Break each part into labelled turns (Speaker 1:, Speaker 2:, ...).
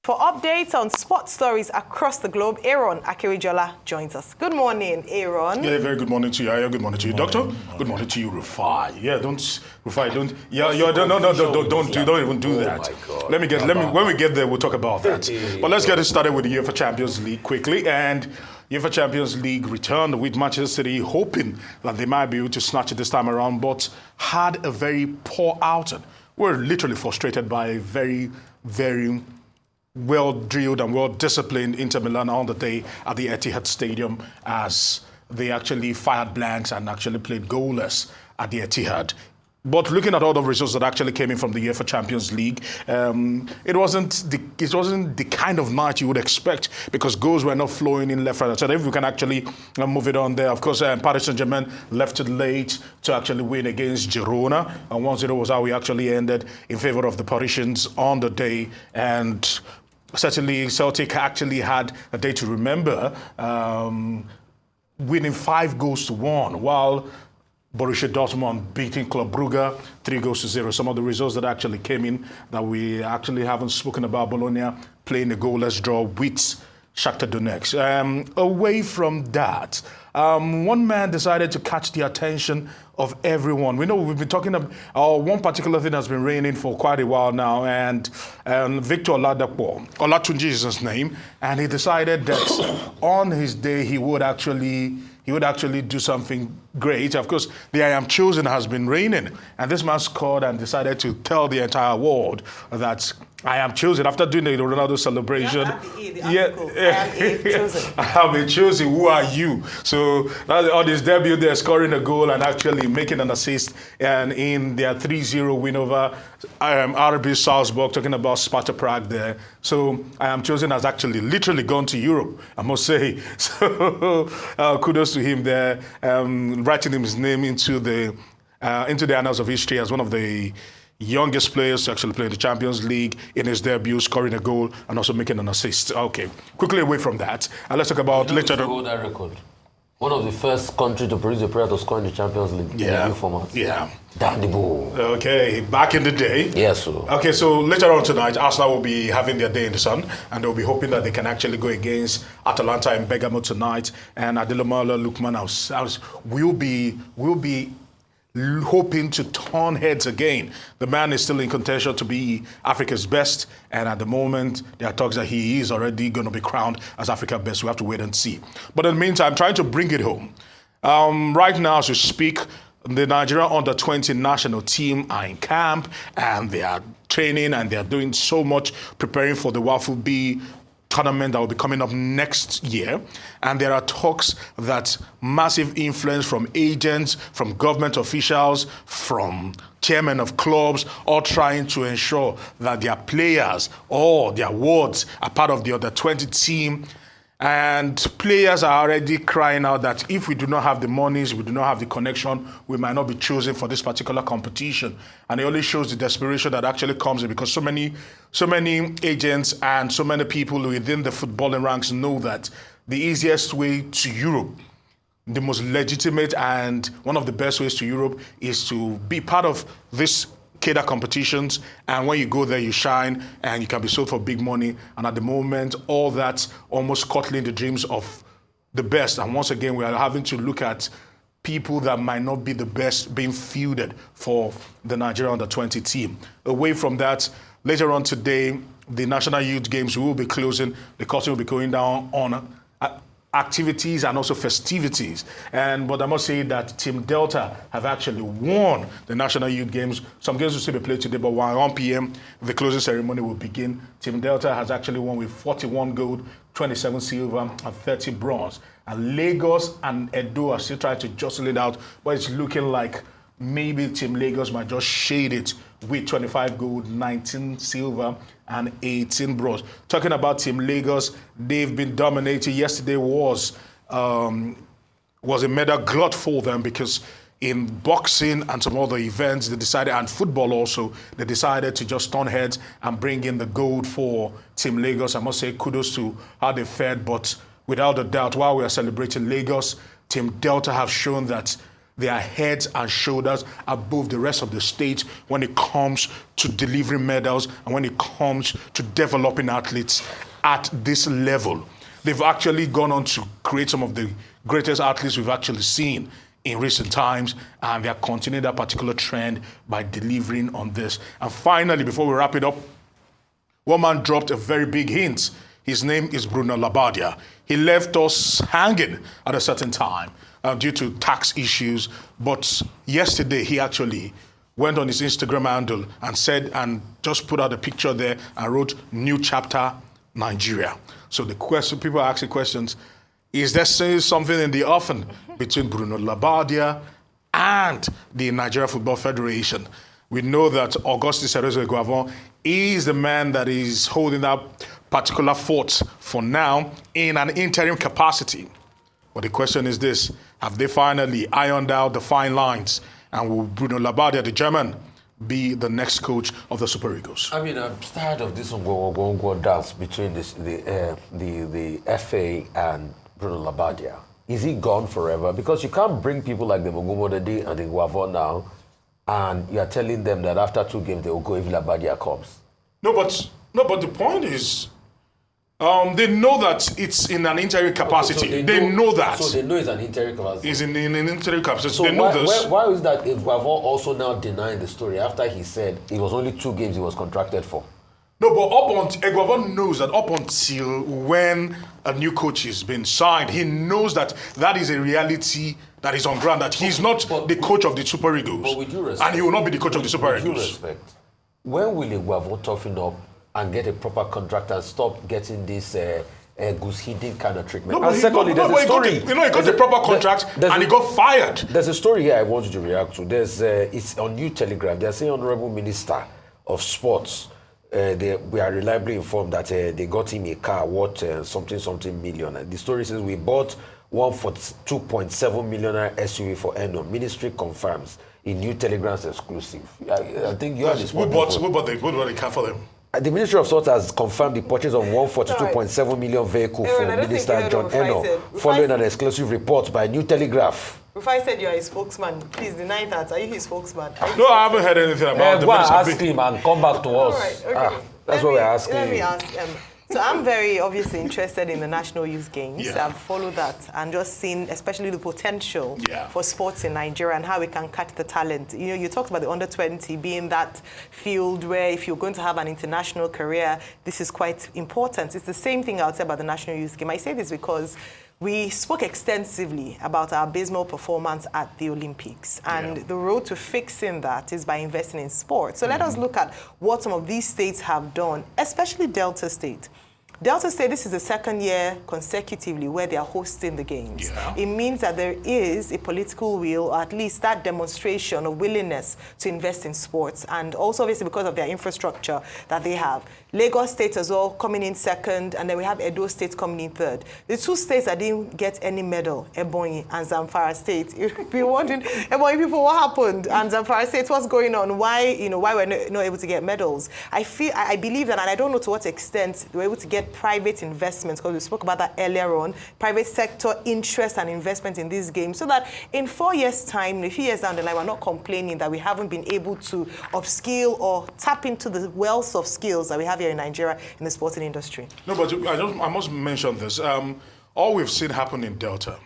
Speaker 1: For updates on sports stories across the globe, Aaron Akerijola joins us. Good morning, Aaron.
Speaker 2: Yeah, very good morning to you, Aya. Good morning to you, Doctor. Good morning to you, Rufai. Yeah, don't even do that. When we get there, we'll talk about that. But let's get it started with the UEFA Champions League quickly. And UEFA Champions League returned with Manchester City, hoping that they might be able to snatch it this time around, but had a very poor outing. We're literally frustrated by a very, very well-drilled and well-disciplined Inter Milan on the day at the Etihad Stadium, as they actually fired blanks and actually played goalless at the Etihad. But looking at all the results that actually came in from the UEFA Champions League, it wasn't the kind of night you would expect, because goals were not flowing in left, right, and center. If we can actually move it on there, of course, Paris Saint-Germain left it late to actually win against Girona, and 1-0 was how we actually ended in favor of the Parisians on the day. And certainly, Celtic actually had a day to remember, winning 5-1, while Borussia Dortmund beating Club Brugge 3-0. Some of the results that actually came in that we actually haven't spoken about: Bologna playing a goalless draw with Shakhtar Donetsk. Away from that, one man decided to catch the attention of everyone. We know we've been talking about one particular thing that's been reigning for quite a while now, and Victor Olatunji is his name, and he decided that on his day he would actually do something great. Of course, the I Am Chosen has been reigning, and this man scored and decided to tell the entire world that I am chosen after doing the Ronaldo celebration.
Speaker 1: I am chosen.
Speaker 2: I have been chosen. Who are you? So on his debut, they're scoring a goal and actually making an assist, and in their 3-0 win over RB Salzburg, talking about Sparta Prague there. So I Am Chosen has actually literally gone to Europe, I must say. So kudos to him there, writing his name into the annals of history as one of the youngest players to actually play in the Champions League in his debut, scoring a goal and also making an assist. Okay, quickly away from that, and let's talk about later.
Speaker 3: Hold that record. One of the first countries to produce a player to score in the Champions League in the new format.
Speaker 2: Yeah.
Speaker 3: Dandy Ball.
Speaker 2: Okay, back in the day.
Speaker 3: Yes, sir.
Speaker 2: Okay, so later on tonight, Arsenal will be having their day in the sun, and they'll be hoping that they can actually go against Atalanta in Bergamo tonight. And Ademola Lookman will be hoping to turn heads again. The man is still in contention to be Africa's best, and at the moment, there are talks that he is already going to be crowned as Africa's best. We have to wait and see. But in the meantime, trying to bring it home. Right now, as we speak, the Nigeria under-20 national team are in camp, and they are training, and they are doing so much preparing for the Wafu B tournament that will be coming up next year. And there are talks that massive influence from agents, from government officials, from chairmen of clubs, all trying to ensure that their players or their wards are part of the under-20 team. And players are already crying out that if we do not have the monies, we do not have the connection, we might not be chosen for this particular competition. And it only shows the desperation that actually comes in, because so many agents and so many people within the footballing ranks know that the easiest way to Europe, the most legitimate and one of the best ways to Europe, is to be part of this CADA competitions, and when you go there, you shine, and you can be sold for big money. And at the moment, all that's almost curtailing the dreams of the best. And once again, we are having to look at people that might not be the best being fielded for the Nigeria under-20 team. Away from that, later on today, the National Youth Games will be closing. The curtain will be going down on activities and also festivities. But I must say that Team Delta have actually won the National Youth Games. Some games will still be played today, but 1 p.m. the closing ceremony will begin. Team Delta has actually won with 41 gold, 27 silver, and 30 bronze. And Lagos and Edo are still trying to jostle it out, but it's looking like maybe Team Lagos might just shade it with 25 gold, 19 silver, and 18 bronze. Talking about Team Lagos, they've been dominating. Yesterday was a medal glut for them, because in boxing and some other events, they decided, and football also, they decided to just turn heads and bring in the gold for Team Lagos. I must say kudos to how they fared, but without a doubt, while we are celebrating Lagos, Team Delta have shown that they are heads and shoulders above the rest of the state when it comes to delivering medals and when it comes to developing athletes at this level. They've actually gone on to create some of the greatest athletes we've actually seen in recent times, and they are continuing that particular trend by delivering on this. And finally, before we wrap it up, one man dropped a very big hint. His name is Bruno Labbadia. He left us hanging at a certain time due to tax issues, but yesterday he actually went on his Instagram handle and said, and just put out a picture there and wrote, "New chapter, Nigeria." So the question, people are asking questions, is there something in the offing between Bruno Labbadia and the Nigeria Football Federation? We know that Augustus Erezo-Eguavon is the man that is holding that particular fort for now in an interim capacity. But the question is this: have they finally ironed out the fine lines? And will Bruno Labbadia, the German, be the next coach of the Super Eagles?
Speaker 3: I mean, I'm tired of this go dance between the FA and Bruno Labbadia. Is he gone forever? Because you can't bring people like the Mogumodede and the Guavon now, and you are telling them that after 2 games they will go if Labbadia comes.
Speaker 2: No, but the point is, they know that it's in an interim capacity.
Speaker 3: Okay, so
Speaker 2: they know that.
Speaker 3: So they know it's an interim capacity.
Speaker 2: It's in an interim capacity.
Speaker 3: So
Speaker 2: they know this.
Speaker 3: Why is that Guavon also now denying the story after he said it was only 2 games he was contracted for?
Speaker 2: No, but Eguavon knows that up until when a new coach is being signed, he knows that that is a reality that is on ground, that he's not the coach of the Super Eagles.
Speaker 3: But with due respect,
Speaker 2: and he will not be the coach of the Super Eagles.
Speaker 3: With due respect, when will Eguavon toughen up and get a proper contract and stop getting this goose hidden kind of treatment?
Speaker 2: No, and secondly, there's a story. He got a proper contract and he got fired.
Speaker 3: There's a story here I want you to react to. It's on New Telegraph. They're saying Honorable Minister of Sports, we are reliably informed that they got him a car worth something million. The story says we bought one for 2.7 million SUV for Eno. Ministry confirms in New Telegraph exclusive. I think you are the
Speaker 2: Who bought the car for them?
Speaker 3: The Ministry of Sports has confirmed the purchase of 142.7 million vehicle for Minister John Eno, following an exclusive report by New Telegraph.
Speaker 1: Rufai said you are a spokesman. Please deny that. Are you his spokesman?
Speaker 2: No, I haven't heard anything about the
Speaker 3: minister. Ask him and come back to us.
Speaker 1: All right, okay.
Speaker 3: That's what we're asking.
Speaker 1: Let me ask. So I'm very obviously interested in the National Youth Games.
Speaker 2: Yeah.
Speaker 1: I've followed that and just seen especially the potential for sports in Nigeria and how we can catch the talent. You know, you talked about the under-20 being that field where if you're going to have an international career, this is quite important. It's the same thing I'll say about the National Youth Game. I say this because we spoke extensively about our abysmal performance at the Olympics, and the road to fixing that is by investing in sports. So let us look at what some of these states have done, especially Delta State. Delta State, this is the 2nd year consecutively where they are hosting the games.
Speaker 2: Yeah.
Speaker 1: It means that there is a political will, or at least that demonstration of willingness to invest in sports, and also obviously because of their infrastructure that they have. Lagos State as well coming in 2nd, and then we have Edo State coming in 3rd. The 2 states that didn't get any medal, Ebonyi and Zamfara State. You'll be wondering, Ebonyi people, what happened? And Zamfara State, what's going on? Why we're not able to get medals? I believe that, and I don't know to what extent they were able to get private investments, because we spoke about that earlier on, private sector interest and investment in these games, so that in 4 years' time, a few years down the line, we're not complaining that we haven't been able to upskill or tap into the wealth of skills that we have here in Nigeria in the sporting industry. No, but
Speaker 2: I must mention this. All we've seen happen in Delta,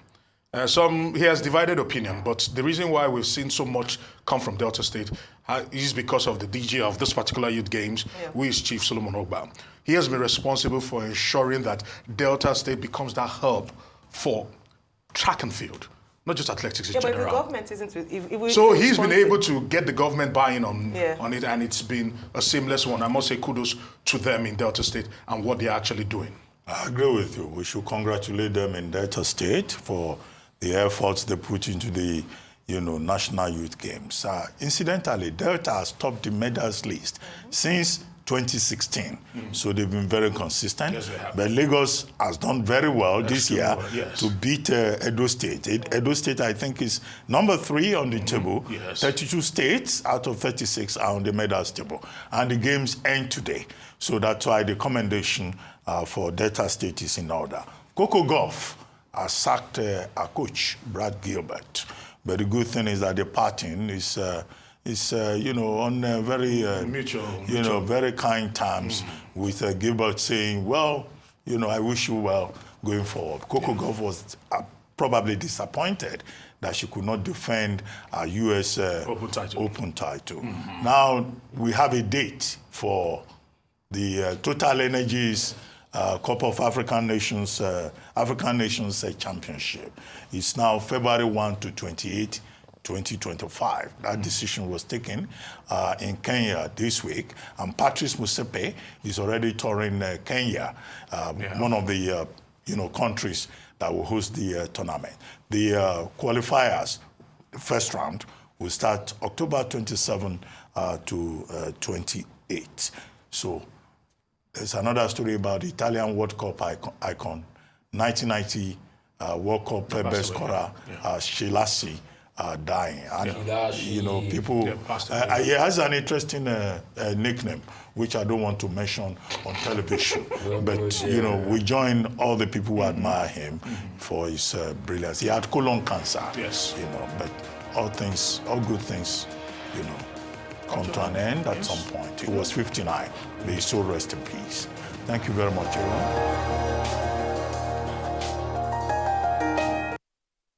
Speaker 2: he has divided opinion, but the reason why we've seen so much come from Delta State is because of the DG of this particular youth games, who is Chief Solomon Ogba. He has been responsible for ensuring that Delta State becomes that hub for track and field, not just athletics in general.
Speaker 1: But the government isn't.
Speaker 2: So he's been able to get the government buy-in on it, and it's been a seamless one. I must say kudos to them in Delta State and what they're actually doing.
Speaker 4: I agree with you. We should congratulate them in Delta State for the efforts they put into the National Youth Games. Incidentally, Delta has topped the medals list since 2016. So they've been very consistent.
Speaker 2: Yes, they have.
Speaker 4: But Lagos has done very well this year to beat Edo State. Edo State, I think, is number 3 on the table.
Speaker 2: Yes.
Speaker 4: 32 states out of 36 are on the medals table. And the games end today. So that's why the commendation for Delta State is in order. Coco Golf has sacked our coach, Brad Gilbert. But the good thing is that the parting is you know, on very
Speaker 2: mutual.
Speaker 4: very kind terms with Gilbert saying, well, you know, I wish you well going forward. Coco Gauff was probably disappointed that she could not defend our U.S. Open title. Now we have a date for the Total Energies Cup of African Nations Championship. It's now February 1 to 28. 2025. That decision was taken in Kenya this week, and Patrice Motsepe is already touring Kenya, one of the countries that will host the tournament. The qualifiers, the first round, will start October 27 to 28. So there's another story about the Italian World Cup icon, 1990 World Cup best scorer, Schilassi, dying. And, you know, people, he has an interesting nickname, which I don't want to mention on television. But, you know, we join all the people who admire him for his brilliance. He had colon cancer, you know, but all good things, you know, come to an end at some point. He was 59. May his soul rest in peace. Thank you very much, everyone.